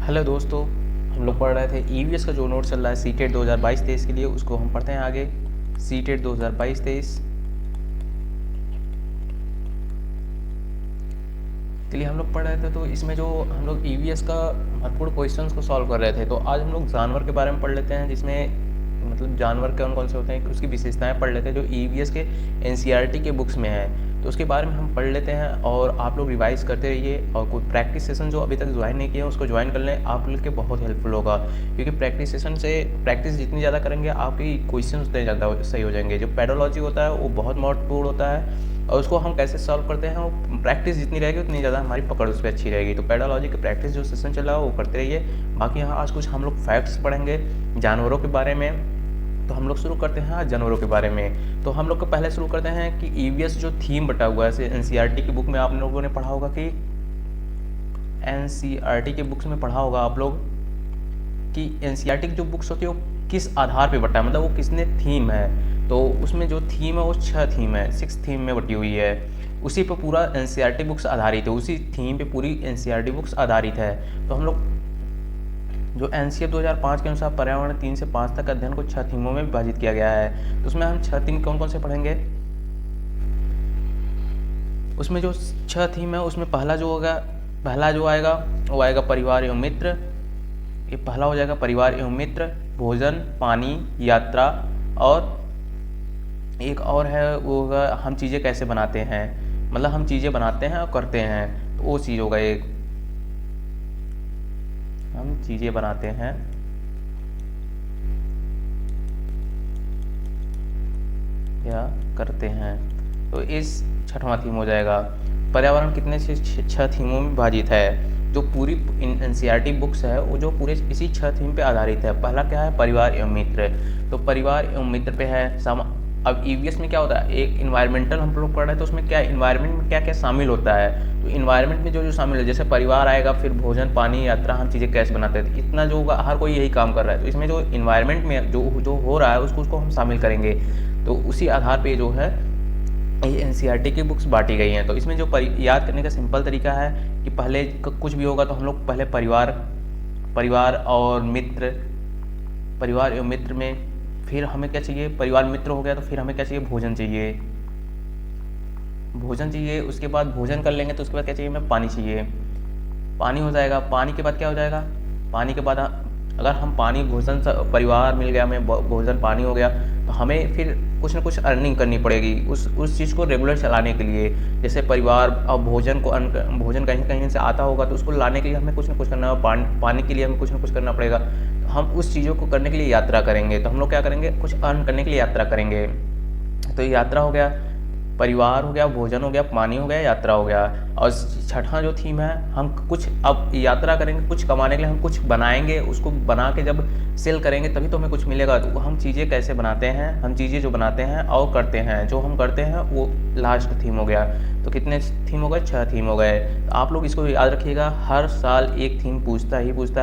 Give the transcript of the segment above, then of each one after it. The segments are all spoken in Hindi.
हेलो दोस्तों, हम लोग पढ़ रहे थे ईवीएस का जो नोट चल रहा है सीटेट 2022-23 के लिए, उसको हम पढ़ते हैं आगे। सीटेट 2022-23 के लिए हम लोग पढ़ रहे थे, तो इसमें जो हम लोग ईवीएस का महत्वपूर्ण क्वेश्चंस को सॉल्व कर रहे थे। तो आज हम लोग जानवर के बारे में पढ़ लेते हैं, जिसमें मतलब जानवर कौन कौन से होते हैं, उसकी विशेषताएं पढ़ लेते हैं जो ईवीएस के एनसीईआरटी के बुक्स में है। तो उसके बारे में हम पढ़ लेते हैं और आप लोग रिवाइज करते रहिए। और कोई प्रैक्टिस सेशन जो अभी तक ज्वाइन नहीं किया उसको ज्वाइन कर लें, आप लोग के बहुत हेल्पफुल होगा। क्योंकि प्रैक्टिस सेशन से प्रैक्टिस जितनी ज़्यादा करेंगे आपकी क्वेश्चन उतने ज़्यादा सही हो जाएंगे। जो पेडोलॉजी होता है वो बहुत महत्वपूर्ण होता है और उसको हम कैसे सॉल्व करते हैं, वो प्रैक्टिस जितनी रहेगी उतनी ज़्यादा हमारी पकड़ उस पर अच्छी रहेगी। तो पेडोलॉजी की प्रैक्टिस जो सेशन चल रहा है वो करते रहिए। बाकी यहाँ आज कुछ हम लोग फैक्ट्स पढ़ेंगे जानवरों के बारे में। तो हम लोग शुरू करते हैं आज जानवरों के बारे में। तो हम लोग को पहले शुरू करते हैं कि ईवीएस जो थीम बटा हुआ है, जैसे एनसीईआरटी की बुक में आप लोगों ने पढ़ा होगा कि एनसीईआरटी के बुक्स में पढ़ा होगा आप लोग कि एनसीईआरटी की जो बुक्स होती है वो किस आधार पे बटा है, मतलब वो किसने थीम है। तो उसमें जो थीम है वो 6 थीम है, 6 थीम में बटी हुई है। उसी पर पूरा एनसीईआरटी बुक्स आधारित है, उसी थीम पे पूरी एनसीईआरटी बुक्स आधारित है। तो हम लोग जो एनसीएफ 2005 के अनुसार पर्यावरण 3 से 5 तक अध्ययन को 6 थीमों में विभाजित किया गया है। तो उसमें हम 6 थीम कौन कौन से पढ़ेंगे। उसमें जो 6 थीम है उसमें पहला जो आएगा वो आएगा परिवार एवं मित्र। ये पहला हो जाएगा परिवार एवं मित्र, भोजन, पानी, यात्रा, और एक और है वो होगा हम चीज़ें कैसे बनाते हैं, मतलब हम चीज़ें बनाते हैं और करते हैं। तो वो चीज़ होगा एक, हम चीज़ें बनाते हैं या करते हैं। तो इस 6वां थीम हो जाएगा। पर्यावरण कितने से 6 थीमों में विभाजित है। जो पूरी एनसीईआरटी बुक्स है वो जो पूरे इसी 6 थीम पे आधारित है। पहला क्या है, परिवार एवं मित्र। तो परिवार एवं मित्र पे है। अब ईवीएस में क्या होता है, एक इन्वायरमेंटल हम लोग पढ़ रहे हैं, तो उसमें क्या इन्वायरमेंट में क्या क्या शामिल होता है। तो इन्वायरमेंट में जो जो शामिल है, जैसे परिवार आएगा, फिर भोजन, पानी, यात्रा, हम चीज़ें कैसे बनाते हैं। तो इतना जो होगा हर कोई यही काम कर रहा है, तो इसमें जो इन्वायरमेंट में जो हो रहा है उसको हम शामिल करेंगे। तो उसी आधार पे जो है ये एनसीईआरटी की बुक्स बांटी गई हैं। तो इसमें जो याद करने का सिंपल तरीका है कि पहले कुछ भी होगा तो हम लोग पहले परिवार और मित्र, परिवार एवं मित्र में फिर हमें क्या चाहिए, परिवार मित्र हो गया तो फिर हमें क्या चाहिए, भोजन चाहिए। उसके बाद भोजन कर लेंगे तो उसके बाद क्या चाहिए, हमें पानी चाहिए। पानी हो जाएगा, पानी के बाद क्या हो जाएगा, पानी के बाद अगर हम पानी भोजन परिवार मिल गया, हमें भोजन पानी हो गया, तो हमें फिर कुछ ना कुछ अर्निंग करनी पड़ेगी उस चीज़ को रेगुलर चलाने के लिए। जैसे परिवार और भोजन कहीं कहीं से आता होगा तो उसको लाने के लिए हमें कुछ ना कुछ करना, पानी के लिए हमें कुछ ना कुछ करना पड़ेगा। तो हम उस चीज़ों को करने के लिए यात्रा करेंगे। तो हम लोग क्या करेंगे, कुछ अर्न करने के लिए यात्रा करेंगे। तो यात्रा हो गया, परिवार हो गया, भोजन हो गया, पानी हो गया, यात्रा हो गया। और 6वां जो थीम है, हम कुछ अब यात्रा करेंगे, कुछ कमाने के लिए हम कुछ बनाएंगे, उसको बना के जब सेल करेंगे तभी तो हमें कुछ मिलेगा। तो हम चीज़ें कैसे बनाते हैं, हम चीज़ें जो बनाते हैं और करते हैं, जो हम करते हैं वो लास्ट थीम हो गया। तो कितने थीम हो गए, 6 थीम हो गए। तो आप लोग इसको याद रखिएगा, हर साल एक थीम पूछता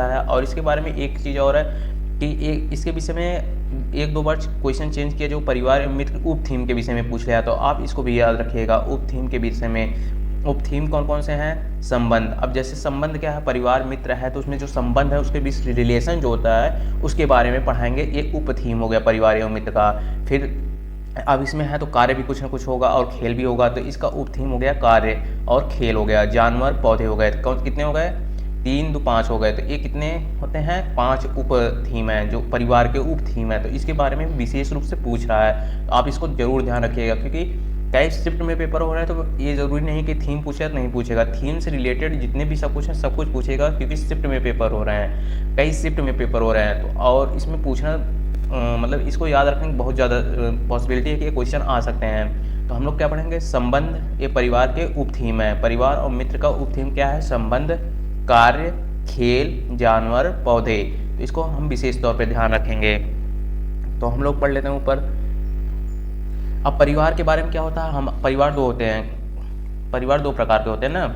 है। और इसके बारे में एक चीज़ और है कि इसके विषय में 1-2 बार क्वेश्चन चेंज किया, जो परिवार एवं मित्र उप थीम के विषय में पूछ लिया। तो आप इसको भी याद रखिएगा, उप थीम के विषय में। उप थीम कौन कौन से हैं, संबंध। अब जैसे संबंध क्या है, परिवार मित्र है तो उसमें जो संबंध है उसके बीच रिलेशन जो होता है उसके बारे में पढ़ाएंगे, एक उप थीम हो गया परिवार एवं मित्र का। फिर अब इसमें है तो कार्य भी कुछ ना कुछ होगा और खेल भी होगा, तो इसका उप थीम हो गया कार्य और खेल हो गया। जानवर, पौधे हो गए। तो कितने हो गए, 3 2 5 हो गए। तो ये कितने होते हैं, 5 उप थीम है जो परिवार के उप थीम है। तो इसके बारे में विशेष रूप से पूछ रहा है, तो आप इसको जरूर ध्यान रखिएगा। क्योंकि कई शिफ्ट में पेपर हो रहा है तो ये जरूरी नहीं कि थीम पूछे तो नहीं पूछेगा, थीम से रिलेटेड जितने भी सब कुछ है सब कुछ पूछेगा। क्योंकि शिफ्ट में पेपर हो रहे हैं, कई शिफ्ट में पेपर हो रहे हैं। तो और इसमें पूछना मतलब इसको याद रखने की बहुत ज़्यादा पॉसिबिलिटी है कि ये क्वेश्चन आ सकते हैं। तो हम लोग क्या पढ़ेंगे, संबंध, ये परिवार के उप थीम है। परिवार और मित्र का उप थीम क्या है, संबंध, कार्य, खेल, जानवर, पौधे। तो इसको हम विशेष तौर पे ध्यान रखेंगे। तो हम लोग पढ़ लेते हैं ऊपर। अब परिवार के बारे में क्या होता है, हम परिवार 2 होते हैं, परिवार 2 प्रकार के होते हैं ना।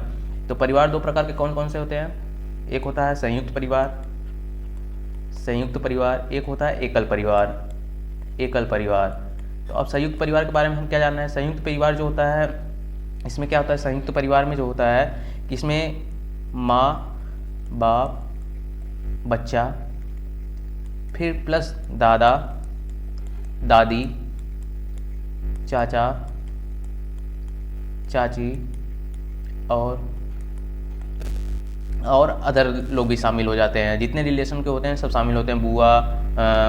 तो परिवार 2 प्रकार के कौन कौन से होते हैं, एक होता है संयुक्त परिवार, एक होता है एकल परिवार। तो अब संयुक्त परिवार के बारे में हम क्या जानना है। संयुक्त परिवार जो होता है, इसमें क्या होता है, संयुक्त परिवार में जो होता है कि इसमें माँ, बाप, बच्चा, फिर प्लस दादा, दादी, चाचा, चाची और अदर लोग भी शामिल हो जाते हैं। जितने रिलेशन के होते हैं सब शामिल होते हैं,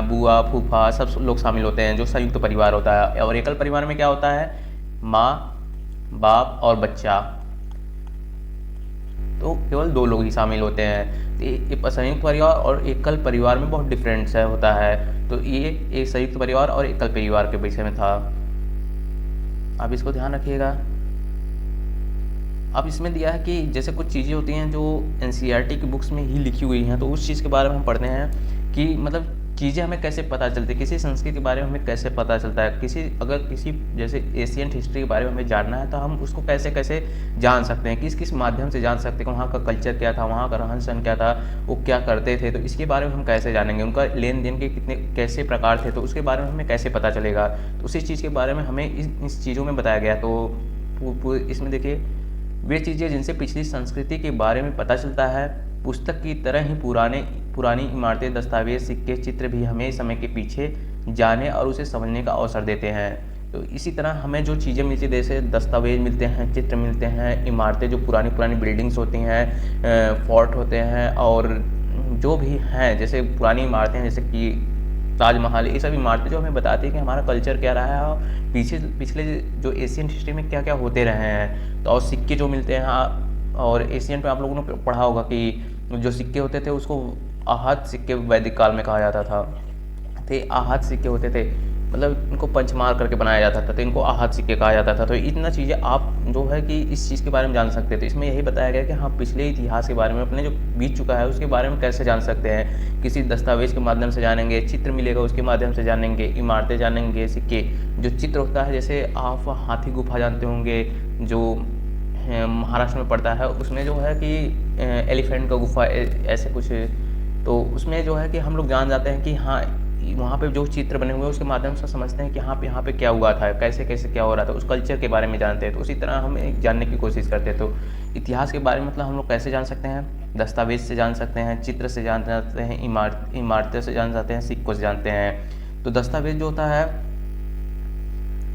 बुआ, फूफा, सब लोग शामिल होते हैं, जो संयुक्त परिवार होता है। और एकल परिवार में क्या होता है, माँ, बाप और बच्चा, तो केवल 2 लोग ही शामिल होते हैं। तो संयुक्त परिवार और एकल परिवार में बहुत डिफरेंस होता है। तो ये एक संयुक्त परिवार और एकल परिवार के विषय में था, आप इसको ध्यान रखिएगा। अब इसमें दिया है कि जैसे कुछ चीज़ें होती हैं जो एनसीईआरटी की बुक्स में ही लिखी हुई हैं, तो उस चीज़ के बारे में हम पढ़ते हैं कि मतलब चीज़ें हमें कैसे पता चलती है, किसी संस्कृति के बारे में हमें कैसे पता चलता है, अगर किसी जैसे एशियन हिस्ट्री के बारे में हमें जानना है तो हम उसको कैसे कैसे जान सकते हैं, किस किस माध्यम से जान सकते हैं, वहाँ का कल्चर क्या था, वहाँ का रहन सहन क्या था, वो क्या करते थे, तो इसके बारे में हम कैसे जानेंगे, उनका लेन देन के कितने कैसे प्रकार थे, तो उसके बारे में हमें कैसे पता चलेगा। तो उसी चीज़ के बारे में हमें इस चीज़ों में बताया गया। तो इसमें देखिए, वे चीज़ें जिनसे पिछली संस्कृति के बारे में पता चलता है, पुस्तक की तरह ही पुरानी इमारतें, दस्तावेज, सिक्के, चित्र भी हमें समय के पीछे जाने और उसे समझने का अवसर देते हैं। तो इसी तरह हमें जो चीज़ें मिलती हैं, जैसे दस्तावेज मिलते हैं, चित्र मिलते हैं, इमारतें जो पुरानी बिल्डिंग्स होती हैं, फोर्ट होते हैं, और जो भी हैं जैसे पुरानी इमारतें हैं जैसे कि ताजमहल, ये सब इमारतें जो हमें बताती है कि हमारा कल्चर क्या रहा है और पिछले जो एशियन हिस्ट्री में क्या क्या होते रहे हैं। तो और सिक्के जो मिलते हैं, और एशियन पे आप लोगों ने पढ़ा होगा कि जो सिक्के होते थे उसको आहत सिक्के वैदिक काल में कहा जाता था। तो आहत सिक्के होते थे, मतलब इनको पंचमार करके बनाया जाता था, तो इनको आहत सिक्के कहा जाता था। तो इतना चीज़ें आप जो है कि इस चीज़ के बारे में जान सकते थे। तो इसमें यही बताया गया कि हाँ, पिछले इतिहास के बारे में, अपने जो बीत चुका है उसके बारे में कैसे जान सकते हैं, किसी दस्तावेज के माध्यम से जानेंगे, चित्र मिलेगा उसके माध्यम से जानेंगे, इमारतें जानेंगे, सिक्के, जो चित्र होता है जैसे आप हाथी गुफा जानते होंगे जो महाराष्ट्र में पड़ता है, उसमें जो है कि एलिफेंट का गुफा ऐसे कुछ, तो उसमें जो है कि हम लोग जान जाते हैं कि हाँ, वहाँ पे जो चित्र बने हुए हैं उसके माध्यम से समझते हैं कि हाँ यहाँ पे क्या हुआ था, कैसे कैसे क्या हो रहा था, उस कल्चर के बारे में जानते हैं। तो उसी तरह हम जानने की कोशिश करते हैं। तो इतिहास के बारे में मतलब हम लोग कैसे जान सकते हैं, दस्तावेज से जान सकते हैं, चित्र से जान सकते हैं, इमारतें से जान सकते हैं, सिक्कों से जानते हैं। तो दस्तावेज जो होता है,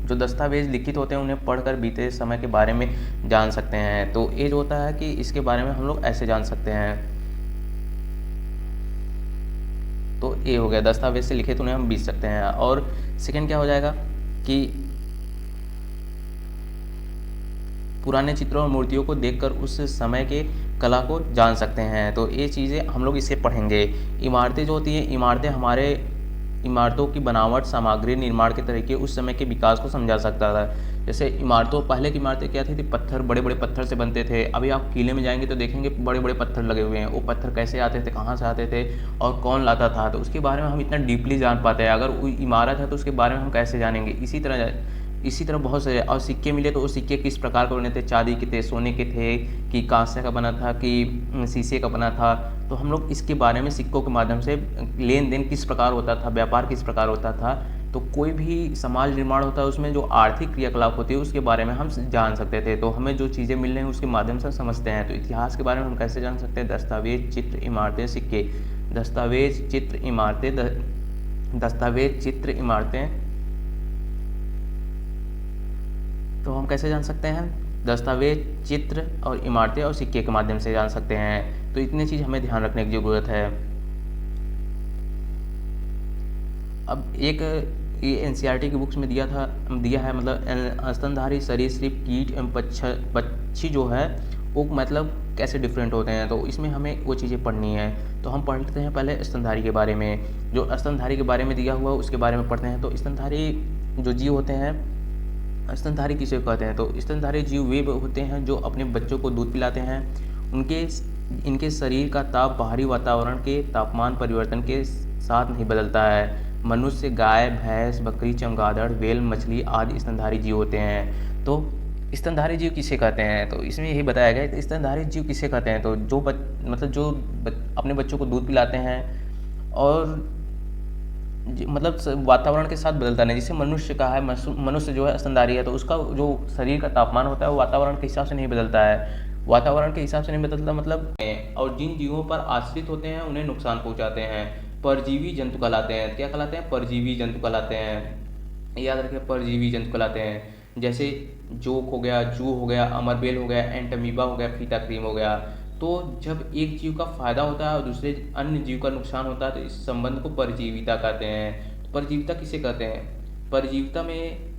जो दस्तावेज लिखित होते हैं उन्हें पढ़कर बीते समय के बारे में जान सकते हैं। तो ये जो होता है कि इसके बारे में हम लोग ऐसे जान सकते हैं। तो ये हो गया, दस्तावेज से लिखित उन्हें हम बीत सकते हैं। और सेकंड क्या हो जाएगा कि पुराने चित्रों और मूर्तियों को देखकर उस समय के कला को जान सकते हैं। तो ये चीज़ें हम लोग इससे पढ़ेंगे। इमारतें जो होती हैं, इमारतें हमारे इमारतों की बनावट, सामग्री, निर्माण के तरीके, उस समय के विकास को समझा सकता था। जैसे पहले की इमारतें क्या थी, पत्थर, बड़े बड़े पत्थर से बनते थे। अभी आप किले में जाएंगे तो देखेंगे बड़े बड़े पत्थर लगे हुए हैं। वो पत्थर कैसे आते थे, कहाँ से आते थे और कौन लाता था, तो उसके बारे में हम इतना डीपली जान पाते हैं। अगर कोई इमारत है तो उसके बारे में हम कैसे जानेंगे। इसी तरह बहुत सारे और सिक्के मिले, तो वो सिक्के किस प्रकार के बने थे, चांदी के थे, सोने के थे, कि कांस्य का बना था, कि शीशे का बना था। तो हम लोग इसके बारे में सिक्कों के माध्यम से लेन देन किस प्रकार होता था, व्यापार किस प्रकार होता था। तो कोई भी समाज निर्माण होता है उसमें जो आर्थिक क्रियाकलाप होती है उसके बारे में हम जान सकते थे। तो हमें जो चीज़ें मिल रही हैं उसके माध्यम से समझते हैं। तो इतिहास के बारे में हम कैसे जान सकते हैं, दस्तावेज, चित्र, इमारतें, सिक्के। दस्तावेज, चित्र, इमारतें, दस्तावेज, चित्र, इमारतें, तो हम कैसे जान सकते हैं, दस्तावेज, चित्र और इमारतें और सिक्के के माध्यम से जान सकते हैं। तो इतनी चीज़ हमें ध्यान रखने की ज़रूरत है। अब एक ये एनसीईआरटी की बुक्स में दिया है, मतलब स्तनधारी सरीसृप, कीट एवं पक्षी जो है वो मतलब कैसे डिफरेंट होते हैं। तो इसमें हमें वो चीज़ें पढ़नी है। तो हम पढ़ते हैं पहले स्तनधारी के बारे में। जो स्तनधारी के बारे में दिया हुआ उसके बारे में पढ़ते हैं। तो स्तनधारी जो जीव होते हैं, स्तनधारी किसे कहते हैं, तो स्तनधारी जीव वे होते हैं जो अपने बच्चों को दूध पिलाते हैं। इनके शरीर का ताप बाहरी वातावरण के तापमान परिवर्तन के साथ नहीं बदलता है। मनुष्य, गाय, भैंस, बकरी, चमगादड़, व्हेल, मछली आदि स्तनधारी जीव होते हैं। तो स्तनधारी जीव किसे कहते हैं, तो इसमें यही बताया गया है। स्तनधारी जीव किसे कहते हैं, तो जो अपने बच्चों को दूध पिलाते हैं और मतलब वातावरण के साथ बदलता नहीं। जैसे मनुष्य का है, मनुष्य जो है स्तनधारी है, तो उसका जो शरीर का तापमान होता है वो वातावरण के हिसाब से नहीं बदलता है। वातावरण के हिसाब से नहीं बदलता, मतलब और जिन जीवों पर आश्रित होते हैं उन्हें नुकसान पहुंचाते हैं, परजीवी जंतु कहलाते हैं। क्या कहलाते हैं? परजीवी जंतु कहलाते हैं। याद रखिए, परजीवी जंतु कहलाते हैं। जैसे जोक हो गया, जू हो गया, अमरबेल हो गया, एंटमीबा हो गया, फीता क्रीम हो गया। तो जब एक जीव का फायदा होता है और दूसरे अन्य जीव का नुकसान होता है तो इस संबंध को परजीविता कहते हैं। तो परजीविता किसे कहते हैं? परजीविता में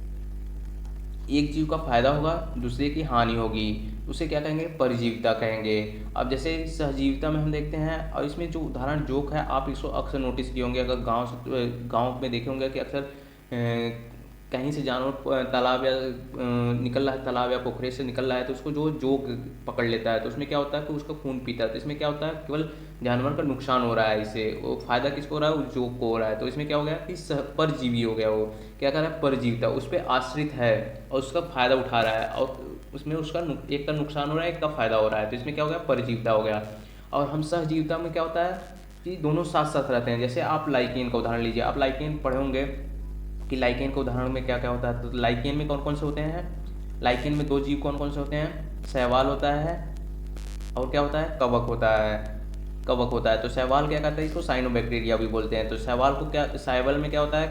एक जीव का फायदा होगा, दूसरे की हानि होगी, उसे क्या कहेंगे? परजीविता कहेंगे। अब जैसे सहजीविता में हम देखते हैं, और इसमें जो उदाहरण जोक है, आप इसको अक्सर नोटिस किए होंगे, अगर गांव में देखे होंगे कि अक्सर कहीं से जानवर तालाब या निकल रहा है, तालाब या पोखरे से निकल रहा है, तो उसको जो जोक पकड़ लेता है, तो उसमें क्या होता है कि उसका खून पीता है। तो इसमें क्या होता है? केवल जानवर का नुकसान हो रहा है, इससे वो फायदा किसको हो रहा है? उस जोक को हो रहा है। तो इसमें क्या हो गया कि परजीवी हो गया, वो क्या कर रहा है? परजीविता, उस पर आश्रित है और उसका फायदा उठा रहा है, और उसमें उसका एक का नुकसान हो रहा है, एक का फायदा हो रहा है। तो इसमें क्या हो गया? परजीविता हो गया। और हम सहजीविता में क्या होता है कि दोनों साथ साथ रहते हैं। जैसे आप लाइकेन का उदाहरण लीजिए, आप लाइकेन पढ़े होंगे कि लाइकेन के उदाहरण में क्या क्या होता है। तो लाइकेन में कौन कौन से होते हैं? लाइकेन में दो जीव कौन कौन से होते हैं? शैवाल होता है और क्या होता है? कवक होता है। कवक होता है। तो शैवाल क्या कहते हैं? इसको साइनोबैक्टीरिया भी बोलते हैं। तो शैवाल को क्या, शैवाल में क्या होता है?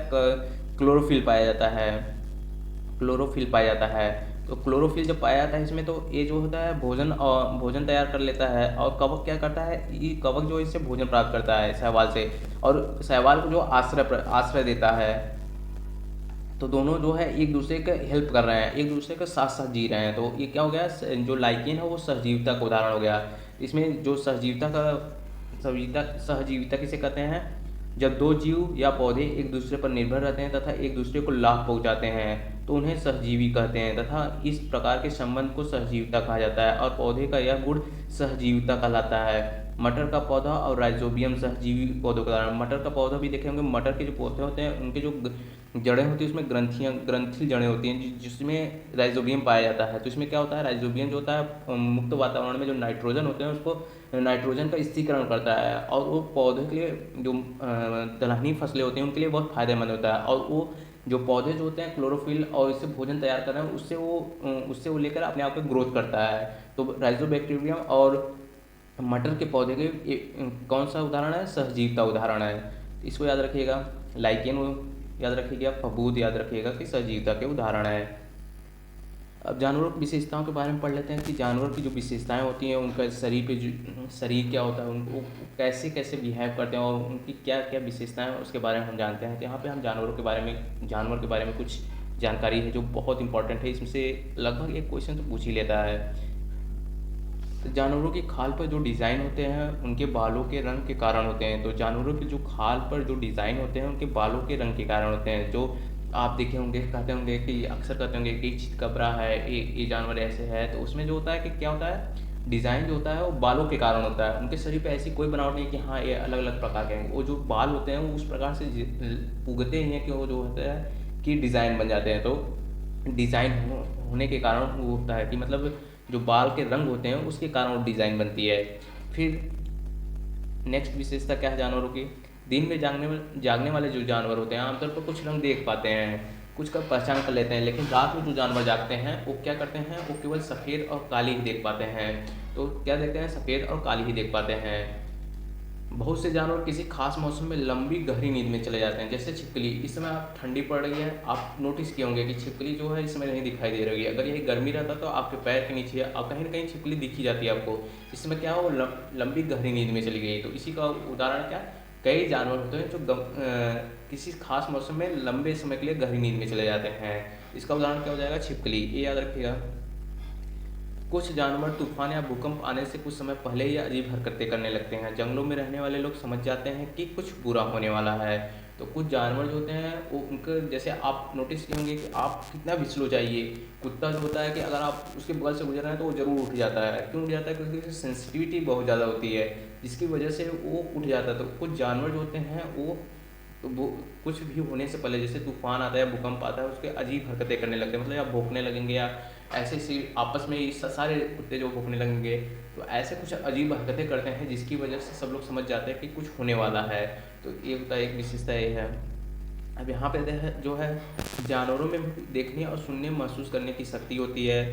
क्लोरोफिल पाया जाता है। क्लोरोफिल पाया जाता है। तो क्लोरोफिल जब पाया जाता है इसमें, तो ये जो होता है भोजन तैयार कर लेता है। और कवक क्या करता है? ये कवक जो है इससे भोजन प्राप्त करता है शैवाल से, और शैवाल को जो आश्रय देता है। तो दोनों जो है एक दूसरे का हेल्प कर रहे हैं, एक दूसरे के साथ साथ जी रहे हैं। तो ये क्या हो गया? जो लाइकेन है वो सहजीविता का उदाहरण हो गया। इसमें जो सहजीविता किसे कहते हैं? जब दो जीव या पौधे एक दूसरे पर निर्भर रहते हैं तथा एक दूसरे को लाभ पहुंचाते हैं तो उन्हें सहजीवी कहते हैं, तथा इस प्रकार के संबंध को सहजीविता कहा जाता है। और पौधे का यह गुण सहजीविता कहलाता है। मटर का पौधा और राइजोबियम सहजीवी पौधों का उदाहरण। मटर का पौधा भी देखे होंगे। मटर के जो पौधे होते हैं उनके जो जड़ें होती हैं उसमें ग्रंथिल जड़ें होती हैं जिसमें राइजोबियम पाया जाता है। तो इसमें क्या होता है? राइजोबियम जो होता है मुक्त वातावरण में जो नाइट्रोजन होते हैं उसको नाइट्रोजन का स्थिरीकरण करता है, और वो पौधे के लिए जो दलहनी फसलें होती हैं उनके लिए बहुत फायदेमंद होता है। और वो जो पौधे जो होते हैं क्लोरोफिल और इससे भोजन तैयार कर रहे हैं उससे वो लेकर अपने आप को ग्रोथ करता है। तो राइजोबैक्टीरियम और मटर के पौधे के कौन सा उदाहरण है? सहजीविता उदाहरण है। इसको याद रखिएगा। लाइकेन याद रखिएगा, फफूंद याद रखिएगा कि सहजीविता के उदाहरण है। अब जानवरों की विशेषताओं के बारे में पढ़ लेते हैं कि जानवरों की जो विशेषताएं होती हैं, उनका शरीर क्या होता है, उनको कैसे कैसे बिहेव करते हैं और उनकी क्या क्या विशेषताएं हैं उसके बारे में हम जानते हैं। तो यहाँ पे हम जानवर के बारे में कुछ जानकारी है जो बहुत इंपॉर्टेंट है। इसमें से लगभग एक क्वेश्चन तो पूछ ही लेता है। तो जानवरों की खाल पर जो डिज़ाइन होते हैं उनके बालों के रंग के कारण होते हैं। तो जानवरों की जो खाल पर जो डिज़ाइन होते हैं उनके बालों के रंग के कारण होते हैं। जो आप देखे होंगे, कहते होंगे कि अक्सर कहते होंगे कि चितकबरा है, ये जानवर ऐसे है। तो उसमें जो होता है कि क्या होता है? डिज़ाइन जो होता है वो बालों के कारण होता है। उनके शरीर पे ऐसी कोई बनावट नहीं कि हाँ ये अलग अलग प्रकार के हैं। वो जो बाल होते हैं वो उस प्रकार से उगते ही हैं कि वो जो होता है कि डिज़ाइन बन जाते हैं। तो डिज़ाइन होने के कारण वो होता है कि मतलब जो बाल के रंग होते हैं उसके कारण वो डिज़ाइन बनती है। फिर नेक्स्ट विशेषता क्या है जानवरों की? दिन में जागने वाले जो जानवर होते हैं आमतौर पर कुछ रंग देख पाते हैं, कुछ का पहचान कर लेते हैं, लेकिन रात में जो जानवर जागते हैं वो क्या करते हैं? वो केवल सफ़ेद और काली ही देख पाते हैं। तो क्या देखते हैं? सफ़ेद और काली ही देख पाते हैं। बहुत से जानवर किसी खास मौसम में लंबी गहरी नींद में चले जाते हैं, जैसे छिपकली। इस समय आप ठंडी पड़ रही है, आप नोटिस किए होंगे कि छिपकली जो है इस समय नहीं दिखाई दे रही है। अगर यही गर्मी रहता तो आपके पैर के नीचे अब कहीं ना कहीं छिपकली दिखी जाती है आपको। इस समय क्या हो? लंबी गहरी नींद में चली गई। तो इसी का उदाहरण क्या? कई जानवर होते हैं जो किसी खास मौसम में लंबे समय के लिए गहरी नींद में चले जाते हैं। इसका उदाहरण क्या हो जाएगा? छिपकली। ये याद रखिएगा। कुछ जानवर तूफान या भूकंप आने से कुछ समय पहले ही अजीब हरकतें करने लगते हैं। जंगलों में रहने वाले लोग समझ जाते हैं कि कुछ बुरा होने वाला है। तो कुछ जानवर जो होते हैं वो उनके जैसे आप नोटिस किए होंगे कि आप कितना भी स्लो जाइए, कुत्ता जो होता है कि अगर आप उसके बगल से गुजर रहे हैं तो वो ज़रूर उठ जाता है। क्यों उठ जाता है? क्योंकि उसकी सेंसिटिविटी बहुत ज़्यादा होती है, जिसकी वजह से वो उठ जाता है। तो कुछ जानवर जो होते हैं वो कुछ भी होने से पहले, जैसे तूफान आता है, भूकंप आता है, उसके अजीब हरकतें करने लगते हैं। मतलब या भौंकने लगेंगे या ऐसे आपस में ही सारे कुत्ते जो भौंकने लगेंगे, तो ऐसे कुछ अजीब हरकतें करते हैं जिसकी वजह से सब लोग समझ जाते हैं कि कुछ होने वाला है। तो ये होता है, एक विशेषता ये है। अब यहाँ पे जो है जानवरों में भी देखने और सुनने महसूस करने की शक्ति होती है।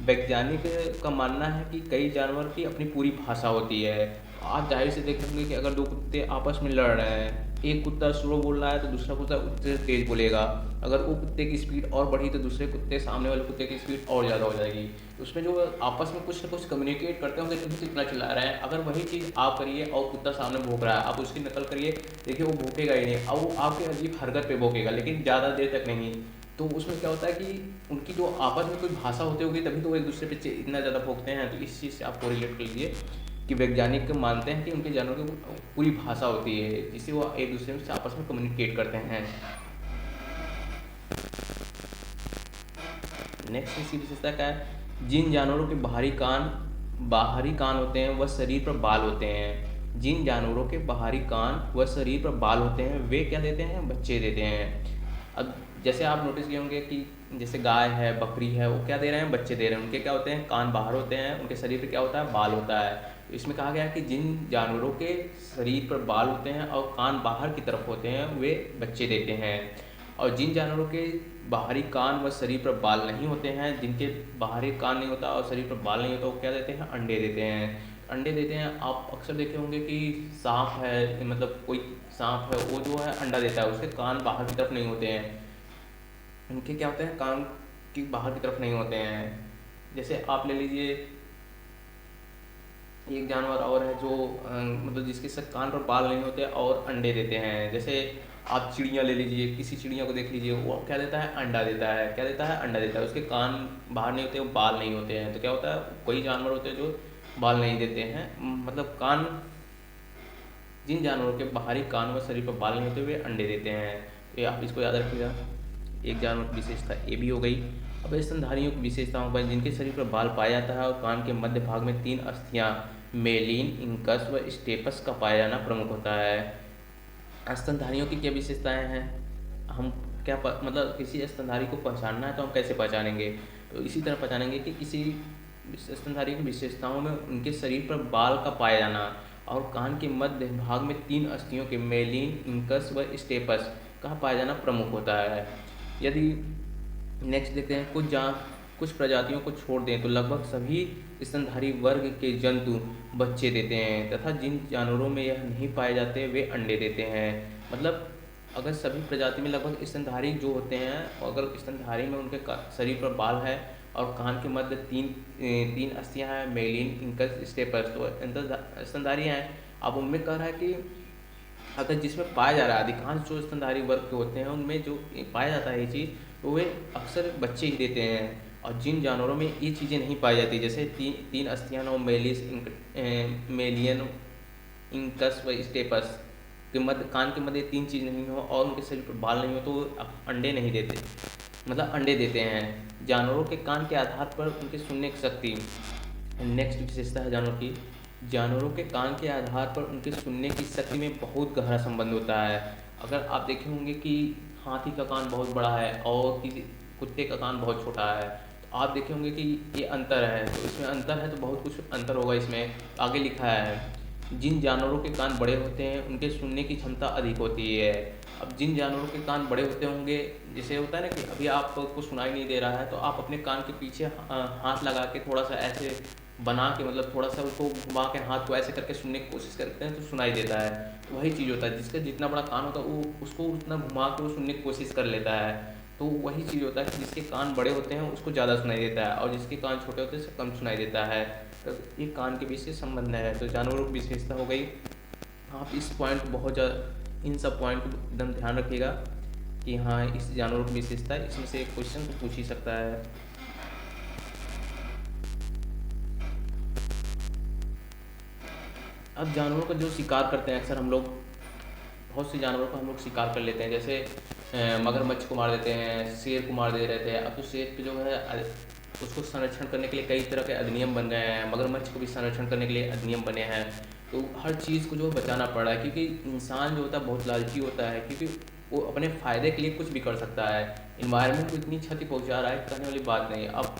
वैज्ञानिक का मानना है कि कई जानवर की अपनी पूरी भाषा होती है। आप जाहिर से देखेंगे कि अगर दो कुत्ते आपस में लड़ रहे हैं, एक कुत्ता स्लो बोल रहा है तो दूसरा कुत्ता उससे तेज बोलेगा। अगर वो कुत्ते की स्पीड और बढ़ी तो दूसरे कुत्ते, सामने वाले कुत्ते की स्पीड और ज़्यादा हो जाएगी। तो उसमें जो आपस में कुछ ना कुछ कम्युनिकेट करते होंगे तभी तो इतना चिल्ला रहे हैं। अगर वही चीज़ आप करिए और कुत्ता सामने भौंक रहा है, आप उसकी नकल करिए, देखिए वो भौंकेगा ही नहीं, और वो आपके अजीब हरकत पे भौंकेगा, लेकिन ज़्यादा देर तक नहीं। तो उसमें क्या होता है कि उनकी जो आपस में कोई भाषा होती होगी तभी तो वो एक दूसरे पे इतना ज़्यादा भौंकते हैं। तो इस चीज़ से आपको रिलेट कर लीजिए कि वैज्ञानिक मानते हैं कि उनके जानवरों की पूरी भाषा होती है जिससे वो एक दूसरे से आपस में कम्युनिकेट करते हैं। नेक्स्ट इसकी विशेषता क्या है? जिन जानवरों के बाहरी कान होते हैं वह शरीर पर बाल होते हैं। जिन जानवरों के बाहरी कान व शरीर पर बाल होते हैं वे क्या देते हैं? बच्चे देते हैं। अब जैसे आप नोटिस किए होंगे कि जैसे गाय है, बकरी है, वो क्या दे रहे हैं? बच्चे दे रहे हैं। उनके क्या होते हैं? कान बाहर होते हैं, उनके शरीर पर क्या होता है? बाल होता है। तो इसमें कहा गया है कि जिन जानवरों के शरीर पर बाल होते हैं और कान बाहर की तरफ होते हैं वे बच्चे देते हैं। और जिन जानवरों के बाहरी कान व शरीर पर बाल नहीं होते हैं, जिनके बाहरी कान नहीं होता और शरीर पर बाल नहीं होता, वो क्या देते हैं? अंडे देते हैं। अंडे देते हैं। आप अक्सर देखे होंगे कि सांप है, मतलब कोई सांप है, वो जो है अंडा देता है, उसके कान बाहर की तरफ नहीं होते हैं। उनके क्या होते हैं? कान की बाहर की तरफ नहीं होते हैं। जैसे आप ले लीजिए एक जानवर और है जो मतलब जिसके सब कान पर बाल नहीं होते और अंडे देते हैं। जैसे आप चिड़िया ले लीजिए, किसी चिड़िया को देख लीजिए, वो क्या देता है? अंडा देता है। क्या देता है? अंडा देता है। उसके कान बाहर नहीं होते, वो बाल नहीं होते हैं। तो क्या होता है? कोई जानवर होते हैं जो बाल नहीं देते हैं, मतलब कान, जिन जानवरों के बाहरी कान व शरीर पर बाल नहीं होते वे अंडे देते हैं। ये आप इसको याद रखिएगा। एक जानवर की विशेषता ये भी हो गई। अब स्तनधारियों की विशेषताओं पर, जिनके शरीर पर बाल पाया जाता है और कान के मध्य भाग में 3 अस्थियां मेलिन, इंकस व स्टेपस का पाया जाना प्रमुख होता है। स्तनधारियों की क्या विशेषताएं हैं? हम मतलब किसी स्तनधारी को पहचानना है तो हम कैसे पहचानेंगे? तो इसी तरह पहचानेंगे कि किसी स्तनधारी की विशेषताओं में उनके शरीर पर बाल का पाया जाना और कान के मध्य भाग में 3 अस्थियों के मेलिन, इंकस व स्टेपस का पाया जाना प्रमुख होता है। यदि नेक्स्ट देखते हैं, कुछ प्रजातियों को छोड़ दें तो लगभग सभी स्तनधारी वर्ग के जंतु बच्चे देते हैं, तथा जिन जानवरों में यह नहीं पाए जाते वे अंडे देते हैं। मतलब अगर सभी प्रजाति में लगभग स्तनधारी जो होते हैं, अगर स्तनधारी में उनके शरीर पर बाल है और कान के मध्य तीन अस्थियां हैं, मेलिन, इंकस, स्टेपस, तो स्तनधारी हैं। अब उनमें कह रहा है कि अगर जिसमें पाया जा रहा है, अधिकांश जो स्तनधारी वर्ग के होते हैं उनमें जो पाया जाता है ये चीज़, तो वे अक्सर बच्चे ही देते हैं। और जिन जानवरों में ये चीज़ें नहीं पाई जाती, जैसे तीन अस्थियां हो, मेलियन, इंकस व स्टेपस के मध्य, कान के मध्य 3 चीज़ नहीं हो और उनके शरीर पर बाल नहीं हो, तो वो अंडे नहीं देते, मतलब अंडे देते हैं। जानवरों के कान के आधार पर उनके सुनने की शक्ति। नेक्स्ट विशेषता है जानवर की, जानवरों के कान के आधार पर उनके सुनने की शक्ति में बहुत गहरा संबंध होता है। अगर आप देखे होंगे कि हाथी का कान बहुत बड़ा है और किसी कुत्ते का कान बहुत छोटा है, तो आप देखे होंगे कि ये अंतर है। तो इसमें अंतर है तो बहुत कुछ अंतर होगा। इसमें आगे लिखा है, जिन जानवरों के कान बड़े होते हैं उनके सुनने की क्षमता अधिक होती है। अब जिन जानवरों के कान बड़े होते होंगे, जैसे होता है ना कि अभी आपको सुनाई नहीं दे रहा है तो आप अपने कान के पीछे हाथ लगा के थोड़ा सा ऐसे बना के, मतलब थोड़ा सा उसको घुमा के हाथ को ऐसे करके सुनने की कोशिश करते हैं तो सुनाई देता है। तो वही चीज़ होता है, जिसका जितना बड़ा कान होता है वो उसको उतना घुमा के वो सुनने की कोशिश कर लेता है। तो वही चीज़ होता है कि जिसके कान बड़े होते हैं उसको ज़्यादा सुनाई देता है और जिसके कान छोटे होते हैं उससे कम सुनाई देता है। तो ये कान के बीच से संबंध है। तो जानवरों की विशेषता हो गई। आप इस पॉइंट बहुत ज़्यादा, इन सब पॉइंट को एकदम ध्यान रखिएगा कि हाँ इस जानवरों की विशेषता है, इसमें से एक क्वेश्चन तो पूछ ही सकता है। अब जानवरों का जो शिकार करते हैं, अक्सर हम लोग बहुत से जानवरों का हम लोग शिकार कर लेते हैं। जैसे मगरमच्छ को मार देते हैं, शेर को मार दे रहे थे। अब तो शेर पे जो है उसको संरक्षण करने के लिए कई तरह के अधिनियम बन गए हैं, मगरमच्छ को भी संरक्षण करने के लिए अधिनियम बने हैं। तो हर चीज़ को जो है बचाना पड़ रहा है, क्योंकि इंसान जो होता है बहुत लालची होता है, क्योंकि वो अपने फ़ायदे के लिए कुछ भी कर सकता है। इन्वायरमेंट को इतनी क्षति पहुंचा रहा है, कहने वाली बात नहीं। अब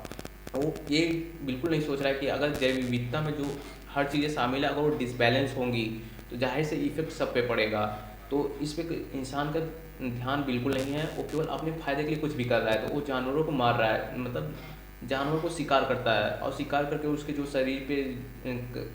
वो ये बिल्कुल नहीं सोच रहा है कि अगर जैव विविधता में जो हर चीज़ें शामिल है, अगर वो डिसबैलेंस होंगी तो जाहिर से इफेक्ट सब पे पड़ेगा। तो इस पे इंसान का ध्यान बिल्कुल नहीं है, वो केवल अपने फ़ायदे के लिए कुछ भी कर रहा है। तो वो जानवरों को मार रहा है, मतलब जानवर को शिकार करता है और शिकार करके उसके जो शरीर पे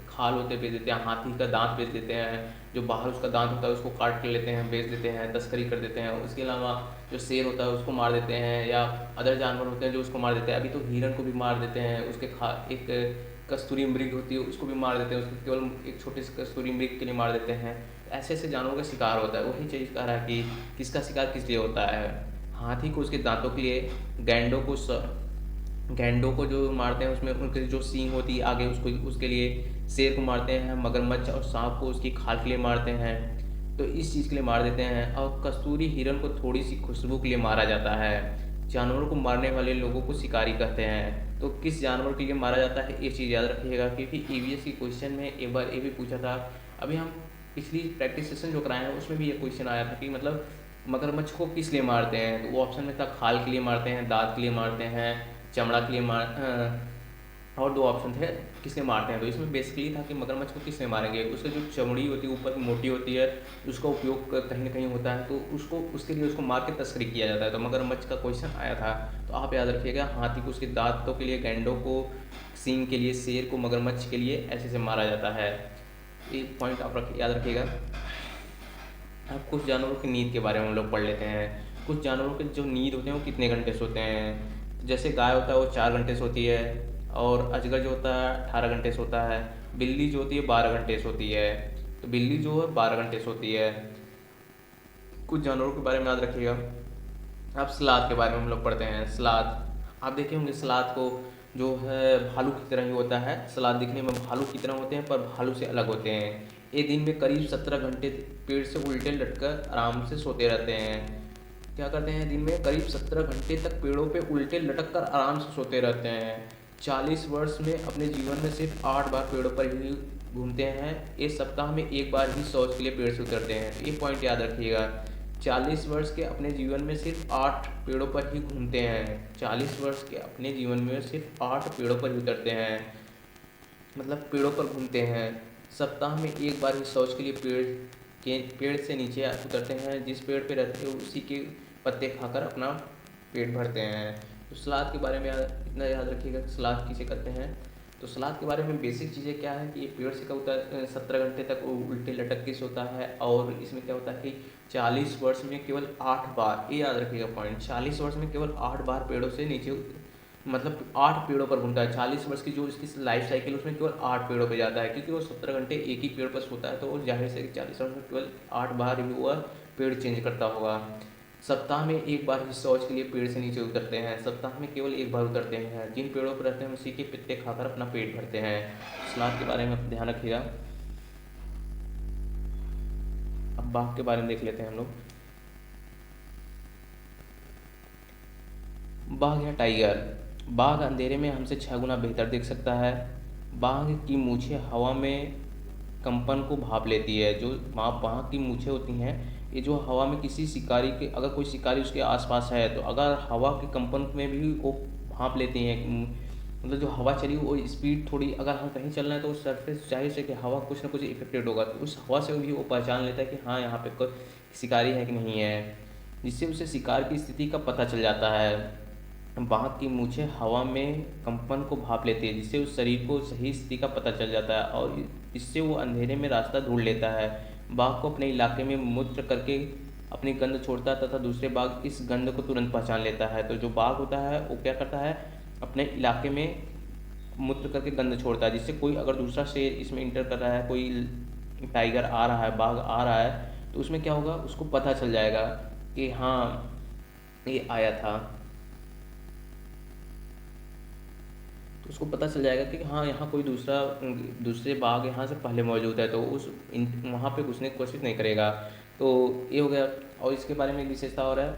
खाल होते हैं बेच देते हैं, हाथी का दांत बेच देते हैं, जो बाहर उसका दांत होता है उसको काट के लेते हैं, बेच देते हैं, तस्करी कर देते हैं। उसके अलावा जो शेर होता है उसको मार देते हैं, या अदर जानवर होते हैं जो उसको मार देते हैं। अभी तो हिरन को भी मार देते हैं, उसके एक कस्तूरी मृग होती है उसको भी मार देते हैं, उसको केवल एक छोटे से कस्तूरी मृग के लिए मार देते हैं। ऐसे ऐसे जानवरों का शिकार होता है। वही चीज़ कह रहा है कि किसका शिकार किस लिए होता है। हाथी को उसके दांतों के लिए, गैंडों को जो मारते हैं उसमें उनके जो सींग होती है आगे उसको उसके लिए, शेर को मारते हैं, मगरमच्छ और सांप को उसकी खाल के लिए मारते हैं, तो इस चीज़ के लिए मार देते हैं। और कस्तूरी हिरन को थोड़ी सी खुशबू के लिए मारा जाता है। जानवरों को मारने वाले लोगों को शिकारी कहते हैं। तो किस जानवर के लिए मारा जाता है ये चीज़ याद रखिएगा, क्योंकि ईवीएस की क्वेश्चन में एक बार ये भी पूछा था। अभी हम पिछली प्रैक्टिस सेशन जो कराए हैं उसमें भी ये क्वेश्चन आया था कि मतलब मगरमच्छ को किस लिए मारते हैं, तो वो ऑप्शन में था खाल के लिए मारते हैं, दांत के लिए मारते हैं, चमड़ा के लिए और दो ऑप्शन थे किस लिए मारते हैं। तो इसमें बेसिकली था कि मगरमच्छ को किस लिए मारेंगे, उसकी जो चमड़ी होती है ऊपर की मोटी होती है उसका उपयोग कहीं ना कहीं होता है, तो उसको उसके लिए उसको मार के तस्करी किया जाता है। तो मगरमच्छ का क्वेश्चन आया था, तो आप याद रखिएगा। हाथी को उसके दांतों के लिए, गैंडों को सींग के लिए, शेर को मगरमच्छ के लिए ऐसे से मारा जाता है। ये पॉइंट आप याद रखिएगा। अब कुछ जानवरों की नींद के बारे में हम लोग पढ़ लेते हैं। कुछ जानवरों के जो नींद होते हैं वो कितने घंटे सोते हैं। जैसे गाय होता है वो 4 घंटे सोती है, और अजगर जो होता है 18 घंटे सोता है। बिल्ली जो होती है 12 घंटे सोती है। तो बिल्ली जो है 12 घंटे सोती है। कुछ जानवरों के बारे में याद रखिएगा। अब सलाद के बारे में हम लोग पढ़ते हैं। सलाद आप देखे होंगे, सलाद को जो है भालू की तरह ही होता है। सलाद दिखने में भालू की तरह होते हैं पर भालू से अलग होते हैं। ये दिन में करीब 17 घंटे पेड़ से उल्टे लटकर आराम से सोते रहते हैं। क्या करते हैं, दिन में करीब 17 घंटे तक पेड़ों पे उल्टे लटक कर आराम से सोते रहते हैं। 40 वर्ष में अपने जीवन में सिर्फ 8 बार पेड़ों पर ही घूमते हैं। ये सप्ताह में एक बार ही शौच के लिए पेड़ से उतरते हैं। ये पॉइंट याद रखिएगा। 40 वर्ष के अपने जीवन में सिर्फ 8 पेड़ों पर ही घूमते हैं। 40 वर्ष के अपने जीवन में सिर्फ 8 पेड़ों पर ही उतरते हैं, मतलब पेड़ों पर घूमते हैं। सप्ताह में एक बार ही शौच के लिए पेड़ से नीचे उतरते हैं। जिस पेड़ पे रहते हैं उसी के पत्ते खाकर अपना पेट भरते हैं। तो सलाद के बारे में इतना याद रखिएगा कि सलाद किसे कहते हैं। तो सलाद के बारे में बेसिक चीज़ें क्या है कि ये पेड़ से कब उतर 17 घंटे तक वो उल्टे लटक के सोता है। और इसमें क्या होता है कि 40 वर्ष में केवल 8 बार, ये याद रखिएगा पॉइंट, 40 वर्ष में केवल 8 बार पेड़ों से नीचे, मतलब 8 पेड़ों पर घूमता है। 40 वर्ष की जो इसकी लाइफ साइकिल उसमें केवल 8 पेड़ों पे जाता है, क्योंकि वो 17 घंटे एक ही पेड़ पर सोता है। तो वो जाहिर से 40 वर्ष में केवल 8 बार ही वह पेड़ चेंज करता होगा। सप्ताह में एक बार ही शौच के लिए पेड़ से नीचे उतरते हैं। सप्ताह में केवल एक बार उतरते हैं। जिन पेड़ों पर रहते हैं उसी के पत्ते खाकर अपना पेट भरते हैं। सलाद के बारे में ध्यान रखिएगा। अब बाघ के बारे में देख लेते हैं हम लोग। बाघ या टाइगर। बाघ अंधेरे में हमसे 6 गुना बेहतर देख सकता है। बाघ की मूछें हवा में कंपन को भाप लेती है। जो बाघ की मूछें होती हैं ये जो हवा में किसी शिकारी के, अगर कोई शिकारी उसके आसपास है तो अगर हवा के कंपन में भी वो भाप लेती हैं, मतलब जो हवा चली वो स्पीड थोड़ी, अगर हम कहीं चल रहे हैं तो उस सरफेस जाहिर से कि हवा कुछ ना कुछ इफेक्टेड होगा, तो उस हवा से भी वो पहचान लेता है कि हाँ यहाँ पे कोई शिकारी है कि नहीं है, जिससे उसे शिकार की स्थिति का पता चल जाता है। बाघ की मूछें हवा में कंपन को भाप लेती है, जिससे उस शरीर को सही स्थिति का पता चल जाता है और इससे वो अंधेरे में रास्ता ढूंढ लेता है। बाघ को अपने इलाके में मूत्र करके अपनी गंध छोड़ता है तथा दूसरे बाघ इस गंध को तुरंत पहचान लेता है। तो जो बाघ होता है वो क्या करता है, अपने इलाके में मूत्र करके गंध छोड़ता है, जिससे कोई अगर दूसरा शेर इसमें इंटर कर रहा है, कोई टाइगर आ रहा है, बाघ आ रहा है, तो उसमें क्या होगा, उसको पता चल जाएगा कि हाँ ये आया था। तो उसको पता चल जाएगा कि हाँ यहाँ कोई दूसरे बाघ यहाँ से पहले मौजूद है, तो उस वहाँ पे घुसने की कोशिश नहीं करेगा। तो ये हो गया। और इसके बारे में एक विशेषता और है,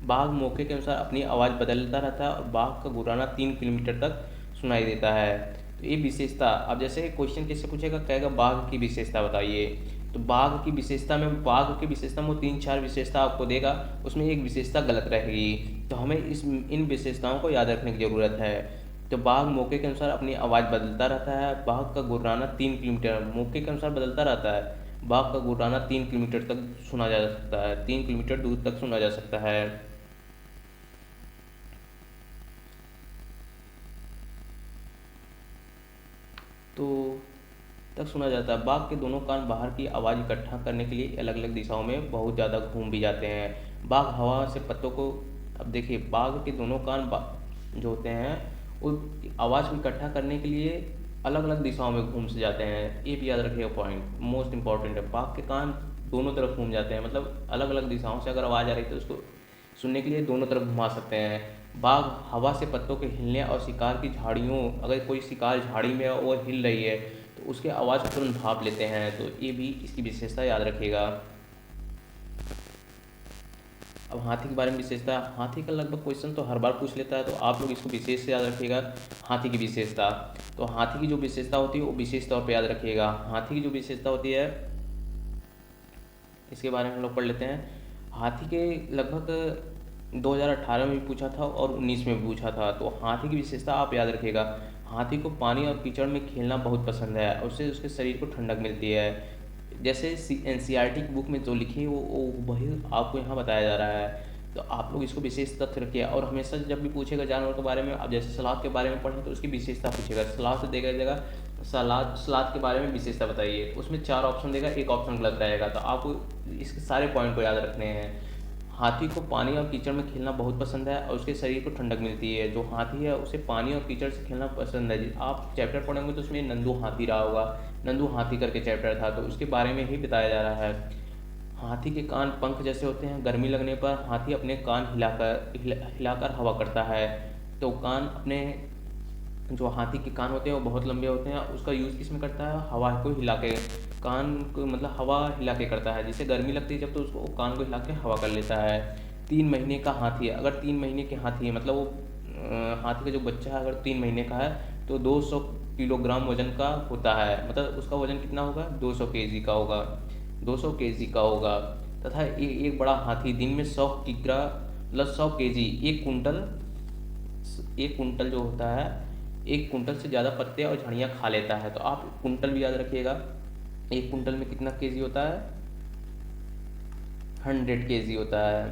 बाघ मौके के अनुसार अपनी आवाज़ बदलता रहता है और बाघ का गुर्राना 3 किलोमीटर तक सुनाई देता है। तो ये विशेषता, अब जैसे क्वेश्चन कैसे पूछेगा, कहेगा बाघ की विशेषता बताइए, तो बाघ की विशेषता में वो 3-4 विशेषता आपको देगा, उसमें एक विशेषता गलत रहेगी। तो हमें इन विशेषताओं को याद रखने की ज़रूरत है। तो बाघ मौके के अनुसार अपनी आवाज़ बदलता रहता है। बाघ का गुर्राना 3 किलोमीटर, मौके के अनुसार बदलता रहता है। बाघ का गुर्राना 3 किलोमीटर तक सुना जा सकता है, 3 किलोमीटर दूर तक सुना जा सकता है। तो तक सुना जाता है। बाघ के दोनों कान बाहर की आवाज़ इकट्ठा करने के लिए अलग अलग दिशाओं में बहुत ज़्यादा घूम भी जाते हैं। बाघ हवा से पत्तों को, अब देखिए बाघ के दोनों कान जो होते हैं वो आवाज़ को इकट्ठा करने के लिए अलग अलग दिशाओं में घूम से जाते हैं। ये भी याद रखिएगा, पॉइंट मोस्ट इंपॉर्टेंट है। बाघ के कान दोनों तरफ घूम जाते हैं, मतलब अलग अलग दिशाओं से अगर आवाज़ आ रही है तो उसको सुनने के लिए दोनों तरफ घुमा सकते हैं। बाघ हवा से पत्तों के हिलने और शिकार की झाड़ियों, अगर कोई शिकार झाड़ी में है और वो हिल रही है तो उसके आवाज़ को तुरंत भाप लेते हैं। तो ये भी इसकी विशेषता याद रखिएगा। अब हाथी के बारे में विशेषता, हाथी का लगभग क्वेश्चन तो हर बार पूछ लेता है, तो आप लोग इसको विशेष से याद रखिएगा। हाथी की विशेषता, तो हाथी की जो विशेषता होती है वो विशेष तौर पर याद रखिएगा। हाथी की जो विशेषता होती है इसके बारे में हम लोग पढ़ लेते हैं। हाथी के लगभग 2018 में भी पूछा था और 19 में भी पूछा था। तो हाथी की विशेषता आप याद रखिएगा। हाथी को पानी और कीचड़ में खेलना बहुत पसंद है और उससे उसके शरीर को ठंडक मिलती है। जैसे एनसीईआरटी की बुक में जो लिखी है वो वही आपको यहाँ बताया जा रहा है। तो आप लोग इसको विशेष तथ्य रखिए और हमेशा जब भी पूछेगा जानवर के बारे में, आप जैसे सलाद के बारे में पढ़ें तो उसकी विशेषता पूछेगा। सलाद से देगा जाएगा सलाद के बारे में विशेषता बताइए, उसमें 4 ऑप्शन देगा, एक ऑप्शन गलत रहेगा। तो आपको इसके सारे पॉइंट को याद रखने हैं। हाथी को पानी और कीचड़ में खेलना बहुत पसंद है और उसके शरीर को ठंडक मिलती है। जो हाथी है उसे पानी और कीचड़ से खेलना पसंद है। आप चैप्टर पढ़ेंगे तो उसमें नंदू हाथी रहा होगा, नंदू हाथी करके चैप्टर था, तो उसके बारे में ही बताया जा रहा है। हाथी के कान पंख जैसे होते हैं। गर्मी लगने पर हाथी अपने कान हिलाकर हवा करता है। तो कान अपने, जो हाथी के कान होते हैं वो बहुत लंबे होते हैं, उसका यूज़ किस में करता है, हवा को हिला के, कान को मतलब हवा हिला के करता है। जिसे गर्मी लगती है जब तो उसको कान को हिला के हवा कर लेता है। 3 महीने का हाथी है, अगर 3 महीने के हाथी है मतलब वो हाथी का जो बच्चा है अगर 3 महीने का है तो 200 किलोग्राम वजन का होता है। मतलब उसका वजन कितना होगा, 200 केजी का होगा, 200 केजी का होगा। तथा एक बड़ा हाथी दिन में 100 किग्रा मतलब 100 केजी, 1 कुंटल जो होता है, 1 कुंटल से ज़्यादा पत्ते और झाड़ियाँ खा लेता है। तो आप कुंटल भी याद रखिएगा। 1 कुंटल में कितना केजी होता है, 100 केजी होता है,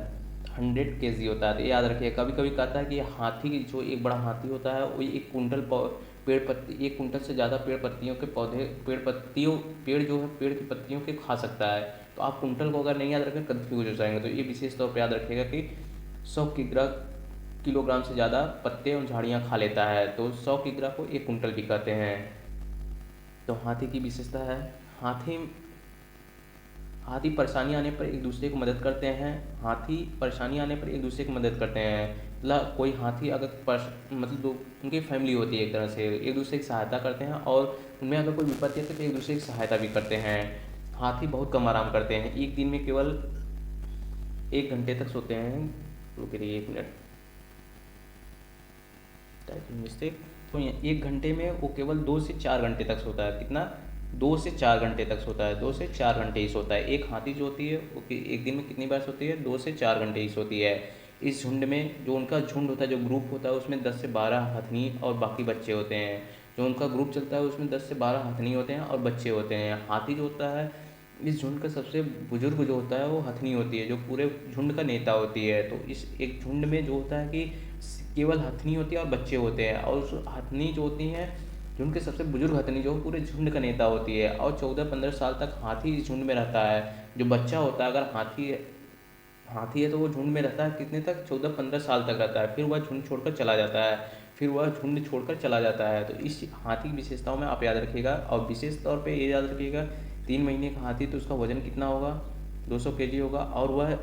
100 केजी होता है। तो ये याद रखिए। कभी कभी कहता है कि हाथी की जो एक बड़ा हाथी होता है वो 1 कुंटल पेड़ पत्ती, 1 कुंटल से ज़्यादा पेड़ पत्तियों के पौधे, पेड़ जो है पेड़ की पत्तियों के खा सकता है। तो आप कुंटल को अगर नहीं याद रखें कंफ्यूज हो जाएंगे। तो ये विशेष तौर पर याद रखिएगा कि 100 किलोग्राम से ज़्यादा पत्ते और झाड़ियाँ खा लेता है। तो 100 किग्रा को 1 कुंटल भी कहते हैं। तो हाथी की विशेषता है, हाथी हाथी परेशानी आने पर एक दूसरे को मदद करते हैं। हाथी परेशानी आने पर एक दूसरे की मदद करते हैं। मतलब कोई हाथी अगर मतलब उनकी फैमिली होती है एक तरह से, एक दूसरे की सहायता करते हैं और उनमें अगर कोई विपत्ति आती है तो एक दूसरे की सहायता भी करते हैं। हाथी बहुत कम आराम करते हैं, एक दिन में केवल 1 घंटे तक सोते हैं। रुकिए 1 मिनट, टाइपिंग मिस्टेक। तो 1 घंटे में वो केवल 2 से 4 घंटे तक सोता है। कितना, 2 से 4 घंटे तक सोता है, 2 से 4 घंटे ही सोता है। एक हाथी जो होती है वो एक दिन में कितनी बार सोती है, 2 से 4 घंटे ही सोती है। इस झुंड में, जो उनका झुंड होता है, जो ग्रुप होता है उसमें 10 से 12 हथनी और बाकी बच्चे होते हैं। जो उनका ग्रुप चलता है उसमें 10 से 12 हथनी होते हैं और बच्चे होते हैं। हाथी जो होता है इस झुंड का सबसे बुजुर्ग जो होता है वो हथनी होती है, जो पूरे झुंड का नेता होती है। तो इस एक झुंड में जो होता है कि केवल हथनी होती है और बच्चे होते हैं, और उस हथनी जो होती हैं, झुंड के सबसे बुजुर्ग हथनी जो पूरे झुंड का नेता होती है। और 14-15 साल तक हाथी इस झुंड में रहता है। जो बच्चा होता है, अगर हाथी है तो वो झुंड में रहता है कितने तक, 14-15 साल तक रहता है। फिर वह झुंड छोड़कर चला जाता है, तो इस हाथी की विशेषताओं में आप याद रखिएगा। और विशेष तौर पे ये याद रखिएगा, 3 महीने का हाथी तो उसका वजन कितना होगा, 200 केजी होगा। और वह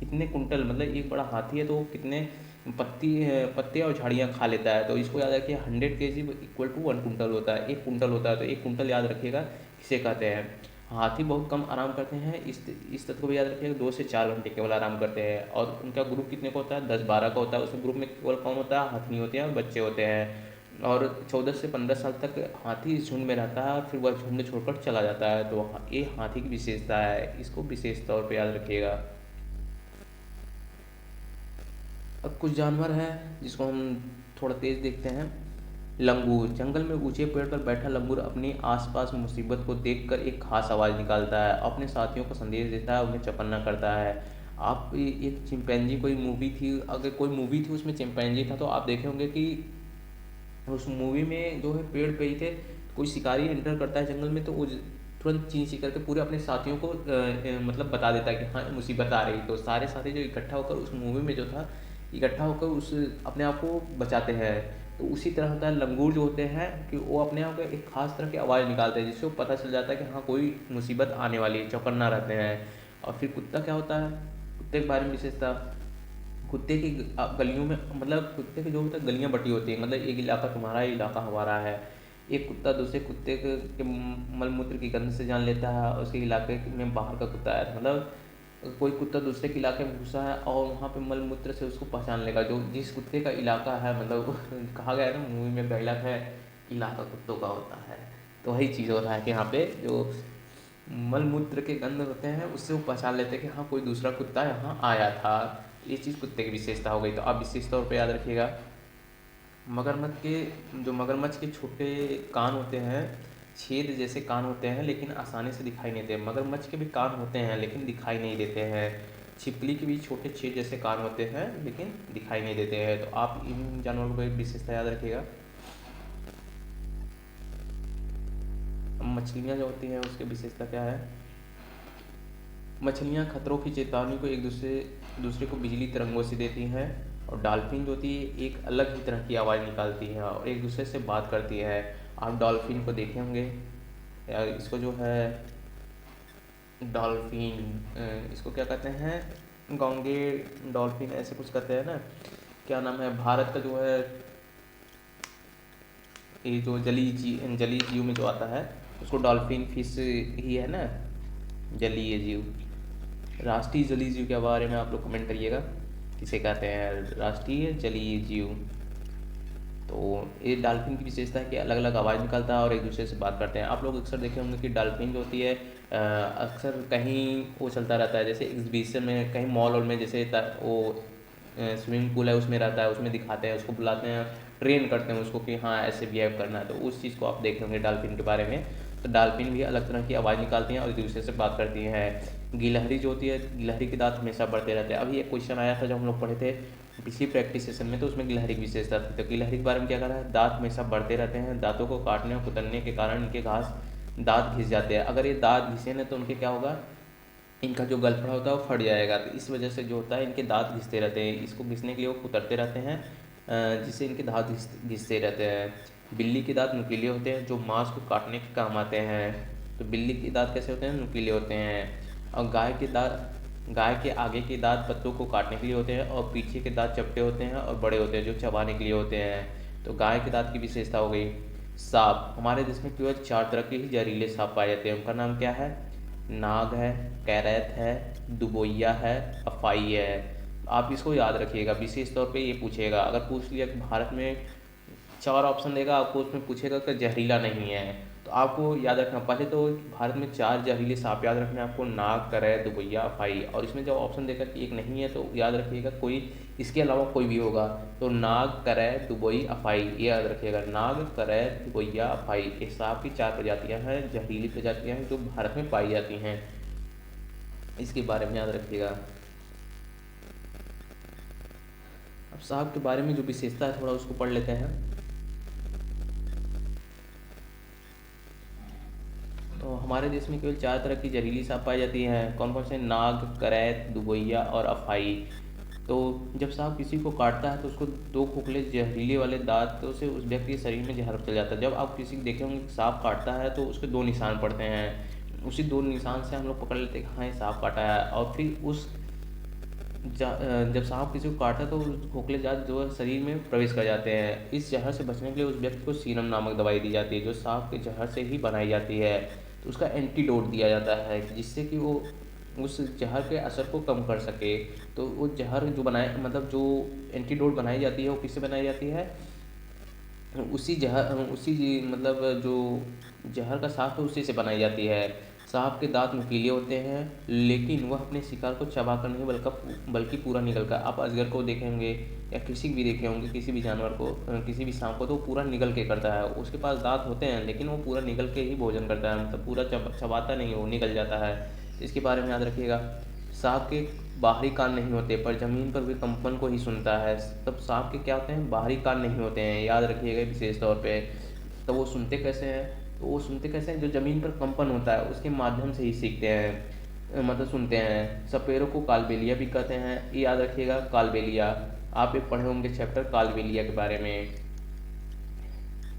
इतने कुंटल, मतलब एक बड़ा हाथी है तो वो कितने पत्ते और झाड़ियाँ खा लेता है। तो इसको याद रखिए, 100 केजी इक्वल टू 1 कुंटल होता है, 1 कुंटल होता है। तो 1 कुंटल याद रखिएगा किसे कहते हैं। हाथी बहुत कम आराम करते हैं, इस तथ्य को भी याद रखिएगा। 2 से 4 घंटे केवल आराम करते हैं। और उनका ग्रुप कितने का होता है, 10-12 का होता है। उस ग्रुप में केवल कौन होता है, हथनी होते हैं और बच्चे होते हैं। और 14 से 15 साल तक हाथी इस झुंड में रहता है और फिर वह झुंड छोड़कर चला जाता है। तो ये हाथी की विशेषता है, इसको विशेष तौर पर याद रखिएगा। अब कुछ जानवर हैं जिसको हम थोड़ा तेज देखते हैं। लंगूर, जंगल में ऊंचे पेड़ पर बैठा लंगूर अपने आसपास मुसीबत को देखकर एक खास आवाज़ निकालता है, अपने साथियों को संदेश देता है, उन्हें चौकन्ना करता है। आप एक चिंपैंजी, कोई मूवी थी, अगर कोई मूवी थी उसमें चिंपैंजी था तो आप देखे होंगे कि उस मूवी में जो है पेड़ पे ही थे, कोई शिकारी एंटर करता है जंगल में तो वो तुरंत चीं चीं करके पूरे अपने साथियों को मतलब बता देता है कि हाँ मुसीबत आ रही। तो सारे साथी जो इकट्ठा होकर उस मूवी में जो था, इकट्ठा होकर उस अपने आप को बचाते हैं। तो उसी तरह होता है लंगूर जो होते हैं कि वो अपने आप को एक खास तरह की आवाज़ निकालते हैं जिससे वो पता चल जाता है कि हाँ कोई मुसीबत आने वाली है, चौकन्ना रहते हैं। और फिर कुत्ता क्या होता है, कुत्ते के बारे में विशेषता, कुत्ते की गलियों में मतलब कुत्ते की जो होता है गलियाँ बटी होती है, मतलब एक इलाका तुम्हारा है, इलाका हमारा है। एक कुत्ता दूसरे कुत्ते के मल मूत्र की गंध से जान लेता है उसके इलाके में बाहर का कुत्ता है। मतलब कोई कुत्ता दूसरे के इलाके में घुसा है और वहाँ पे मल मूत्र से उसको पहचान लेगा जो जिस कुत्ते का इलाका है। मतलब कहा गया है ना मूवी में डायलॉग है, इलाका कुत्तों का होता है। तो वही चीज़ हो रहा है कि यहाँ पे जो मल मूत्र के गंध होते हैं उससे वो पहचान लेते हैं कि हाँ कोई दूसरा कुत्ता यहाँ आया था। ये चीज़ कुत्ते की विशेषता हो गई। तो आप विशेष तौर पे याद रखिएगा। मगरमच्छ के छोटे कान होते हैं, छेद जैसे कान होते हैं लेकिन आसानी से दिखाई नहीं देते। मगरमच्छ के भी कान होते हैं लेकिन दिखाई नहीं देते हैं। छिपकली के भी छोटे छेद जैसे कान होते हैं लेकिन दिखाई नहीं देते हैं। तो आप इन जानवरों को विशेषता याद रखिएगा। मछलियाँ जो होती हैं उसकी विशेषता क्या है, मछलियाँ खतरों की चेतावनी को एक दूसरे को बिजली तरंगों से देती हैं। और डॉल्फिन जो होती है एक अलग ही तरह की आवाज़ निकालती है और एक दूसरे से बात करती है। आप डॉल्फिन को देखे होंगे या इसको जो है डॉल्फिन इसको क्या कहते हैं, गोंगे डॉल्फिन ऐसे कुछ कहते हैं ना, क्या नाम है, भारत का जो है ये जो जलीय जीव में जो आता है उसको डॉल्फिन फिश ही है ना, जलीय जीव। राष्ट्रीय जलीय जीव के बारे में आप लोग कमेंट करिएगा, किसे कहते हैं राष्ट्रीय जलीय जीव। तो ये डॉल्फिन की विशेषता है कि अलग अलग आवाज़ निकालता है और एक दूसरे से बात करते हैं। आप लोग अक्सर देखे होंगे कि डॉल्फिन जो होती है अक्सर कहीं वो चलता रहता है, जैसे एग्जीबिशन में कहीं मॉल में, जैसे वो स्विमिंग पूल है उसमें रहता है, उसमें दिखाते हैं, उसको बुलाते हैं, ट्रेन करते हैं उसको कि हाँ ऐसे बिहेव करना है। तो उस चीज़ को आप देखे होंगे डॉल्फिन के बारे में। तो डॉल्फिन भी अलग तरह की आवाज़ निकालती हैं और एक दूसरे से बात करती हैं। गिलहरी जो होती है, गिलहरी के दांत हमेशा बढ़ते रहते हैं। अभी एक क्वेश्चन आया था जब हम लोग पढ़े थे पिछली प्रैक्टिस सेशन में, तो उसमें गिलहरी की विशेषता थी। तो गिलहरी के बारे में क्या कहा है, दांत हमेशा बढ़ते रहते हैं, दांतों को काटने और कुतरने के कारण इनके दांत घिस जाते हैं। अगर ये दांत घिसे ना तो उनके क्या होगा, इनका जो गलफड़ा होता है वो फट जाएगा। तो इस वजह से जो होता है इनके दांत घिसते रहते हैं, इसको घिसने के लिए वो कुतरते रहते हैं जिससे इनके दांत घिसते रहते हैं। बिल्ली के दांत नुकीले होते हैं जो मांस को काटने के काम आते हैं। तो बिल्ली के दांत कैसे होते हैं, नुकीले होते हैं। और गाय के आगे के दांत पत्तों को काटने के लिए होते हैं और पीछे के दांत चपटे होते हैं और बड़े होते हैं जो चबाने के लिए होते हैं। तो गाय के दांत की विशेषता हो गई। सांप, हमारे देश में केवल 4 तरह के ही जहरीले सांप पाए जाते हैं। उनका नाम क्या है, नाग है, कैरेत है, दुबोइया है, अफाई है। आप इसको याद रखिएगा, विशेष तौर पे ये पूछेगा। अगर पूछ लिया कि भारत में 4 ऑप्शन देगा आपको, उसमें पूछेगा कि जहरीला नहीं है, तो आपको याद रखना पहले तो भारत में 4 जहरीले सांप याद रखना है आपको, नाग, कैरेत, दुबोइया, अफाई। और इसमें जब ऑप्शन देकर कि एक नहीं है तो याद रखिएगा कोई इसके अलावा कोई भी होगा। तो नाग, कैरेत, दुबोई, अफाई ये याद रखिएगा। नाग, कैरेत, दुबोइया, अफाई ये सांप की 4 प्रजातियाँ हैं, जहरीली प्रजातियाँ हैं जो भारत में पाई जाती हैं। इसके बारे में याद रखिएगा। अब सांप के बारे में जो विशेषता है थोड़ा उसको पढ़ लेते हैं। तो हमारे देश में केवल 4 तरह की जहरीली सांप पाई जाती हैं। कौन कौन से, नाग, कैरेत, दुबोइया और अफाई। तो जब सांप किसी को काटता है तो उसको 2 खोखले जहरीले वाले दांतों से उस व्यक्ति के शरीर में जहर चल जाता है। जब आप किसी देखे होंगे सांप काटता है तो उसके 2 निशान पड़ते हैं, उसी 2 निशान से हम लोग पकड़ लेते हैं कि हाँ ये सांप काटा है। और फिर जब सांप किसी को काटा तो उस खोखले दांत जो है शरीर में प्रवेश कर जाते हैं। इस जहर से बचने के लिए उस व्यक्ति को सीरम नामक दवाई दी जाती है जो सांप के जहर से ही बनाई जाती है। तो उसका एंटीडोट दिया जाता है जिससे कि वो उस जहर के असर को कम कर सके। तो वो जहर जो बनाए मतलब जो एंटीडोट बनाई जाती है वो किससे बनाई जाती है, मतलब जो जहर का सांप है उसी से बनाई जाती है। सांप के दांत नुकीले होते हैं लेकिन वह अपने शिकार को चबाकर नहीं बल्कि पूरा निगलकर, आप अजगर को देखे होंगे या किसी भी देखे होंगे, किसी भी जानवर को, किसी भी सांप को, तो पूरा निगल के करता है। उसके पास दांत होते हैं लेकिन वो पूरा निगल के ही भोजन करता है, मतलब पूरा चबाता नहीं, वो निगल जाता है। इसके बारे में याद रखिएगा। सांप के बाहरी कान नहीं होते पर जमीन पर हुए कंपन को ही सुनता है। तब सांप के क्या होते हैं, बाहरी कान नहीं होते हैं, याद रखिएगा विशेष तौर पे। तो वो सुनते कैसे हैं, तो वो सुनते कैसे हैं, जो ज़मीन पर कंपन होता है उसके माध्यम से ही सीखते हैं, मतलब सुनते हैं। सपेरों को कालबेलिया भी कहते हैं, ये याद रखिएगा। कालबेलिया, आप एक पढ़े होंगे चैप्टर कालबेलिया के बारे में।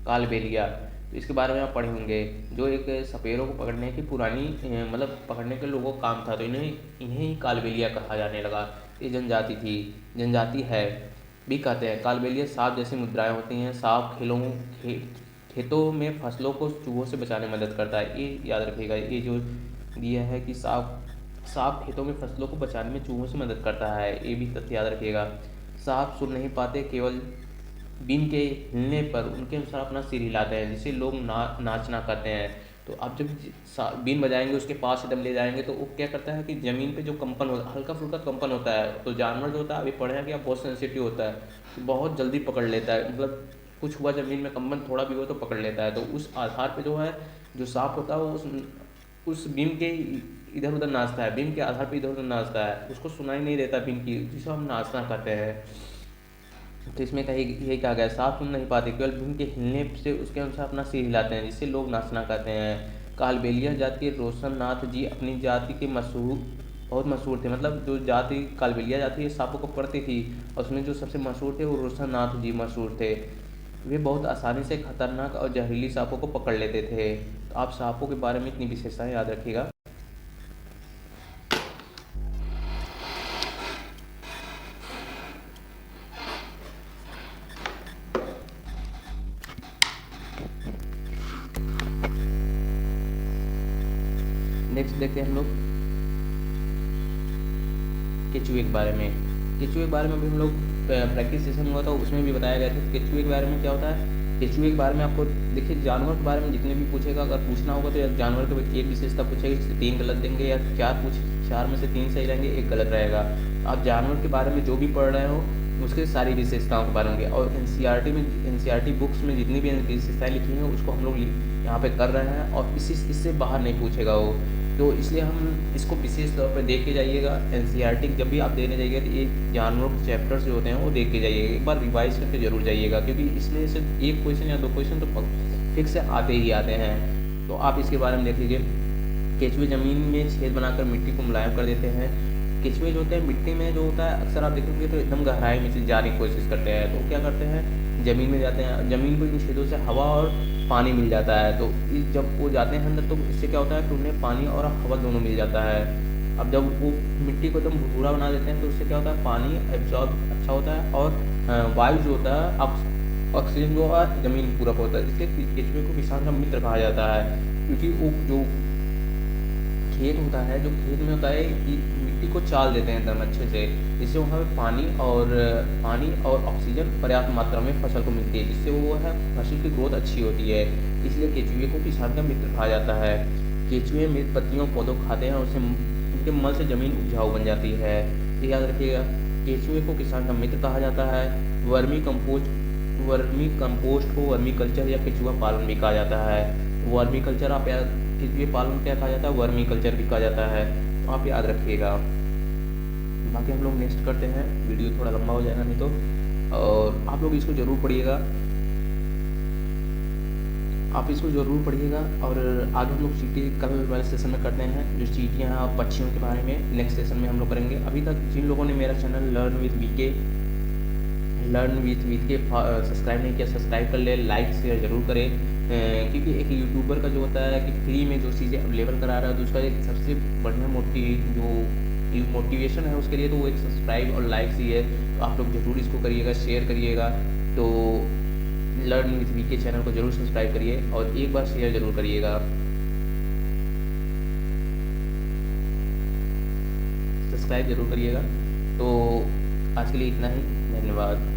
कालबेलिया, तो इसके बारे में आप पढ़े होंगे, जो एक सपेरों को पकड़ने की पुरानी मतलब पकड़ने के लोगों का काम था, तो इन्हें ही कालबेलिया कहा जाने लगा। ये जनजाति थी, जनजाति है भी कहते हैं। कालबेलिया सांप जैसी मुद्राएं होती हैं। सांप खेतों में फसलों को चूहों से बचाने में मदद करता है, ये याद रखिएगा। ये जो दिया है कि सांप सांप खेतों में फसलों को बचाने में चूहों से मदद करता है, ये भी तथ्य याद रखिएगा। सांप सुन नहीं पाते, केवल बीन के हिलने पर उनके अनुसार अपना सिर हिलाते हैं, जिसे लोग नाचना कहते हैं। तो आप जब बीन बजाएंगे, उसके पास एकदम ले जाएंगे, तो वो क्या करता है कि ज़मीन पे जो कंपन होता है, हल्का फुल्का कंपन होता है, तो जानवर जो होता है, अभी पढ़े हैं कि आप, बहुत सेंसिटिव होता है, तो बहुत जल्दी पकड़ लेता है। मतलब कुछ हुआ ज़मीन में, कंपन थोड़ा भी हो तो पकड़ लेता है। तो उस आधार पे जो है, जो सांप होता है वो उस बीम के इधर उधर नाचता है, बीम के आधार पे इधर उधर नाचता है, उसको सुनाई नहीं देता बीम की, जिसे हम नाचना कहते हैं। तो इसमें कहीं यही कहा गया, सांप सुन नहीं पाते, केवल भीम के हिलने से उसके अनुसार अपना सिर हिलाते हैं, जिससे लोग नाचना कहते हैं। कालबेलिया जाति के रोशन नाथ जी अपनी जाति के बहुत मशहूर थे। मतलब जो जाति कालबेलिया जाति ये सांपों को पकड़ती थी, और उसमें जो सबसे मशहूर थे वो रोशन नाथ जी मशहूर थे। वे बहुत आसानी से खतरनाक और जहरीली सांपों को पकड़ लेते थे। तो आप सांपों के बारे में इतनी विशेषताएं याद रखिएगा। नेक्स्ट देखते हैं हम लोग केचुए के बारे में। केचुए के बारे में भी हम लोग प्रैक्टिस सेशन हुआ था, उसमें भी बताया गया था। केचुए के बारे में क्या होता है, केचुए के बारे में आपको देखिए, जानवर के बारे में जितने भी पूछेगा, अगर पूछना होगा तो जानवर के एक विशेषता पूछेगा, जिससे 3 गलत देंगे, या 4 में से 3 सही रहेंगे, 1 गलत रहेगा। आप जानवर के बारे में जो भी पढ़ रहे हो उसके सारी विशेषताओं के बारे में, और एनसीईआरटी बुक्स में जितनी भी विशेषताएँ लिखी हैं उसको हम लोग यहाँ पे कर रहे हैं, और इससे बाहर नहीं पूछेगा वो। तो इसलिए हम इसको विशेष तौर पर देख के जाइएगा। एनसीईआरटी जब भी आप देने जाइएगा तो ये जानवरों के चैप्टर्स जो होते हैं वो देख के जाइएगा, एक बार रिवाइज करके जरूर जाइएगा, क्योंकि इसमें से 1 क्वेश्चन या 2 क्वेश्चन तो फिक्स से आते ही आते हैं। तो आप इसके बारे में देख लीजिए। केचुए ज़मीन में छेद बनाकर मिट्टी को मुलायम कर देते हैं। केचुए जो होते हैं मिट्टी में जो होता है, अक्सर आप देखेंगे तो एकदम गहराई में जाने की कोशिश करते हैं। तो क्या करते हैं, ज़मीन में जाते हैं, ज़मीन को इन छेदों से हवा और पानी मिल जाता है। तो जब वो जाते हैं अंदर, तो इससे क्या होता है कि उन्हें पानी और हवा दोनों मिल जाता है। अब जब वो मिट्टी को एकदम भूरा बना देते हैं, तो उससे क्या होता है, पानी एब्जॉर्ब अच्छा होता है, और वायु जो होता है, ऑक्सीजन जो है ज़मीन पूरा होता है। इसलिए केचुए को किसान का मित्र कहा जाता है, क्योंकि वो जो खेत होता है, जो खेत में होता है कि मिट्टी को चाल देते हैं एकदम अच्छे से, जिससे वहाँ पे पानी और ऑक्सीजन पर्याप्त मात्रा में फसल को मिलती है, जिससे वो है फसल की ग्रोथ अच्छी होती है। इसलिए केचुए को किसान का मित्र कहा जाता है। केचुए मृत पत्तियों पौधों को खाते हैं, और उससे उनके मल से ज़मीन उपजाऊ बन जाती है, ये याद रखिएगा। केचुए को किसान का मित्र कहा जाता है। वर्मी कंपोस्ट को वर्मी कल्चर या केचुआ पालन भी कहा जाता है। वर्मी कल्चर आप याद, केचुए पालन क्या कहा जाता है, वर्मी कल्चर भी कहा जाता है, तो आप याद रखिएगा। बाकी हम लोग नेक्स्ट करते हैं, वीडियो थोड़ा लंबा हो जाएगा नहीं तो, और आप लोग इसको ज़रूर पढ़िएगा, और आगे हम लोग चींटी कल वाले सेशन में करते हैं, जो चींटियाँ और पक्षियों के बारे में नेक्स्ट सेशन में हम लोग करेंगे। अभी तक जिन लोगों ने मेरा channel learn with VK subscribe नहीं किया, सब्सक्राइब कर ले, लाइक शेयर जरूर करें, क्योंकि एक यूट्यूबर का जो होता है कि फ्री में जो चीज़ें अवेलेबल करा रहा है, तो उसका एक सबसे बढ़िया मोटिवेशन है उसके लिए, तो वो एक सब्सक्राइब और लाइक्स ही है। तो आप लोग जरूर इसको करिएगा, शेयर करिएगा। तो लर्न विथ वीके चैनल को जरूर सब्सक्राइब करिए, और एक बार शेयर जरूर करिएगा, सब्सक्राइब जरूर करिएगा। तो आज के लिए इतना ही, धन्यवाद।